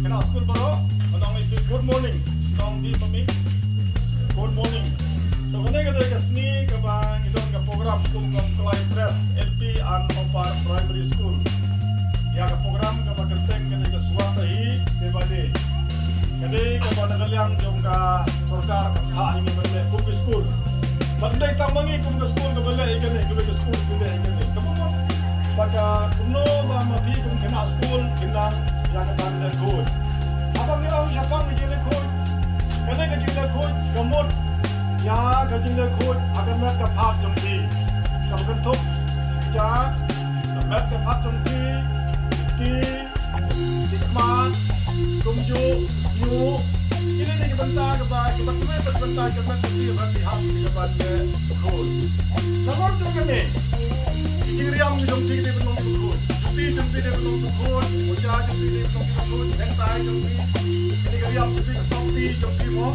kena school baru, orang itu good morning, orang di mami, good morning. So kena kita ke sini ke bang itu ke program tunggang kelai press LP and Opar Primary School. Ya ke program ke kerteng kena ke suatai sebade. Kena ke pada kalian juga सरकार कथा ini बंदे कुछ स्कूल बंदे तमंगी कुछ स्कूल के बंदे एक ने कुछ स्कूल के बंदे एक ने कब baka kuno ba mapi kung kena school kinang yang banda code abang ni ang siapang ni jile code kene ke jile code gamot ya ke jile code akan mat ka phak jong ti kam kan thuk ja mat ka phak jong ti ma kum ju yu ini ni ke banta ke ba ke banta ke banta ti berarti hak ke banda code nomor jong kene Kiriam ni jom tinggi belum tukun, cuti jom tinggi belum tukun, ujar jom tinggi belum tukun, hentai jom tinggi, ini kiriam cuti ke sopi jom tinggi mo.